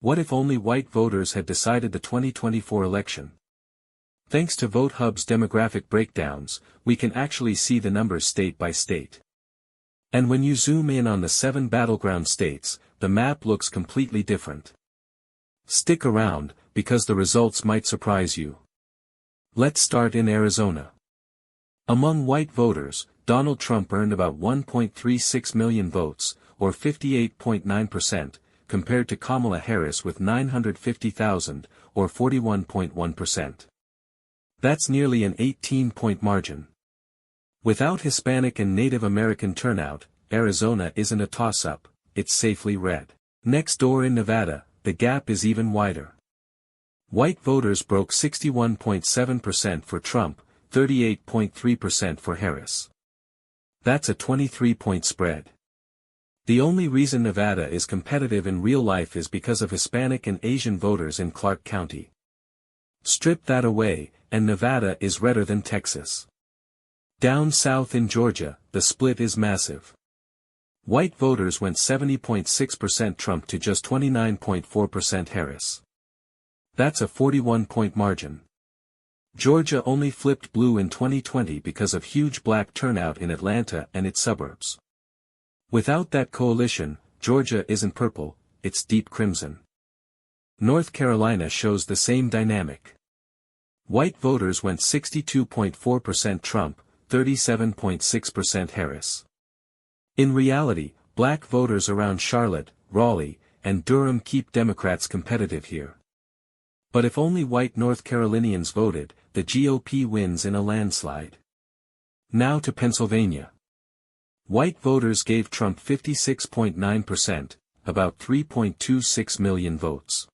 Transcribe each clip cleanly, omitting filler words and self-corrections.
What if only white voters had decided the 2024 election? Thanks to VoteHub's demographic breakdowns, we can actually see the numbers state by state. And when you zoom in on the 7 battleground states, the map looks completely different. Stick around, because the results might surprise you. Let's start in Arizona. Among white voters, Donald Trump earned about 1.36 million votes, or 58.9%, compared to Kamala Harris with 950,000, or 41.1%. That's nearly an 18-point margin. Without Hispanic and Native American turnout, Arizona isn't a toss-up, it's safely red. Next door in Nevada, the gap is even wider. White voters broke 61.7% for Trump, 38.3% for Harris. That's a 23-point spread. The only reason Nevada is competitive in real life is because of Hispanic and Asian voters in Clark County. Strip that away, and Nevada is redder than Texas. Down south in Georgia, the split is massive. White voters went 70.6% Trump to just 29.4% Harris. That's a 41-point margin. Georgia only flipped blue in 2020 because of huge black turnout in Atlanta and its suburbs. Without that coalition, Georgia isn't purple, it's deep crimson. North Carolina shows the same dynamic. White voters went 62.4% Trump, 37.6% Harris. In reality, black voters around Charlotte, Raleigh, and Durham keep Democrats competitive here. But if only white North Carolinians voted, the GOP wins in a landslide. Now to Pennsylvania. White voters gave Trump 56.9%, about 3.26 million votes.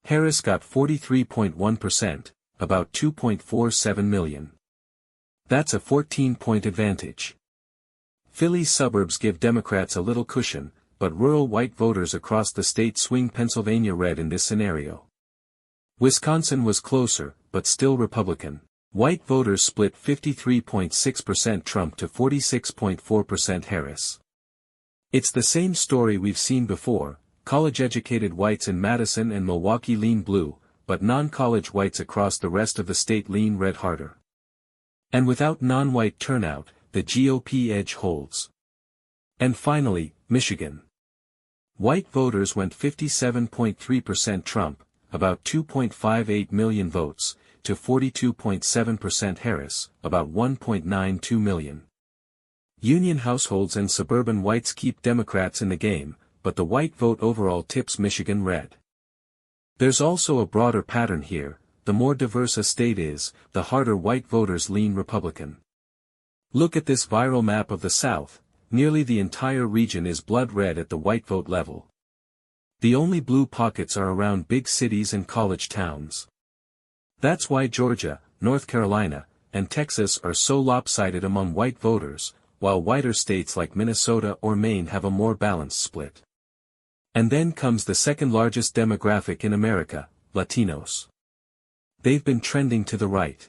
Harris got 43.1%, about 2.47 million. That's a 14-point advantage. Philly's suburbs give Democrats a little cushion, but rural white voters across the state swing Pennsylvania red in this scenario. Wisconsin was closer, but still Republican. White voters split 53.6% Trump to 46.4% Harris. It's the same story we've seen before. College-educated whites in Madison and Milwaukee lean blue, but non-college whites across the rest of the state lean red harder. And without non-white turnout, the GOP edge holds. And finally, Michigan. White voters went 57.3% Trump, about 2.58 million votes, to 42.7% Harris, about 1.92 million. Union households and suburban whites keep Democrats in the game, but the white vote overall tips Michigan red. There's also a broader pattern here. The more diverse a state is, the harder white voters lean Republican. Look at this viral map of the South. Nearly the entire region is blood red at the white vote level. The only blue pockets are around big cities and college towns. That's why Georgia, North Carolina, and Texas are so lopsided among white voters, while whiter states like Minnesota or Maine have a more balanced split. And then comes the second largest demographic in America, Latinos. They've been trending to the right.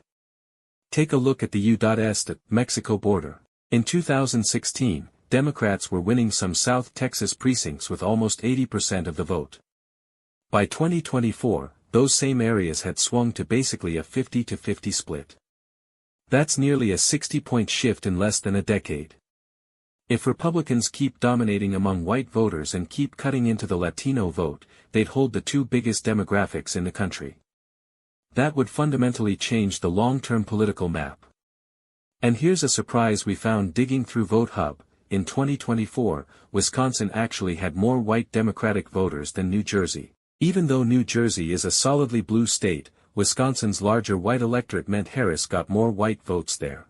Take a look at the U.S. Mexico border. In 2016, Democrats were winning some South Texas precincts with almost 80% of the vote. By 2024, those same areas had swung to basically a 50-50 split. That's nearly a 60-point shift in less than a decade. If Republicans keep dominating among white voters and keep cutting into the Latino vote, they'd hold the two biggest demographics in the country. That would fundamentally change the long-term political map. And here's a surprise we found digging through VoteHub. In 2024, Wisconsin actually had more white Democratic voters than New Jersey. Even though New Jersey is a solidly blue state, Wisconsin's larger white electorate meant Harris got more white votes there.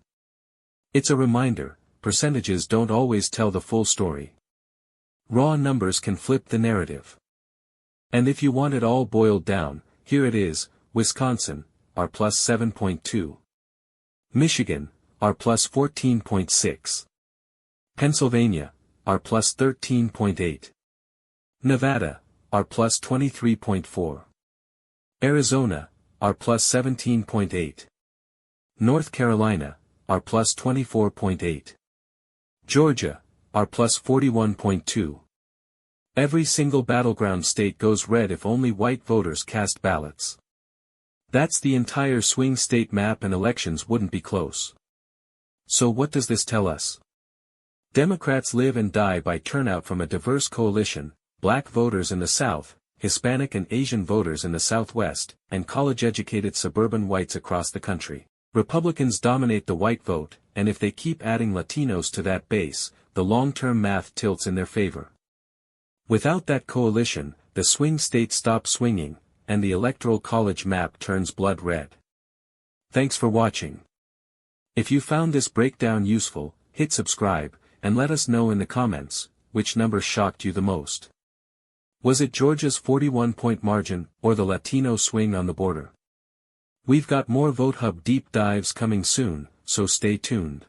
It's a reminder, percentages don't always tell the full story. Raw numbers can flip the narrative. And if you want it all boiled down, here it is: Wisconsin, R plus 7.2. Michigan, R plus 14.6. Pennsylvania, R plus 13.8. Nevada, R plus 23.4. Arizona, R plus 17.8. North Carolina, R plus 24.8. Georgia, R plus 41.2. Every single battleground state goes red if only white voters cast ballots. That's the entire swing state map, and elections wouldn't be close. So what does this tell us? Democrats live and die by turnout from a diverse coalition: black voters in the South, Hispanic and Asian voters in the Southwest, and college-educated suburban whites across the country. Republicans dominate the white vote, and if they keep adding Latinos to that base, the long-term math tilts in their favor. Without that coalition, the swing states stop swinging, and the electoral college map turns blood red. Thanks for watching. If you found this breakdown useful, hit subscribe, and let us know in the comments, which number shocked you the most. Was it Georgia's 41-point margin, or the Latino swing on the border? We've got more VoteHub deep dives coming soon, so stay tuned.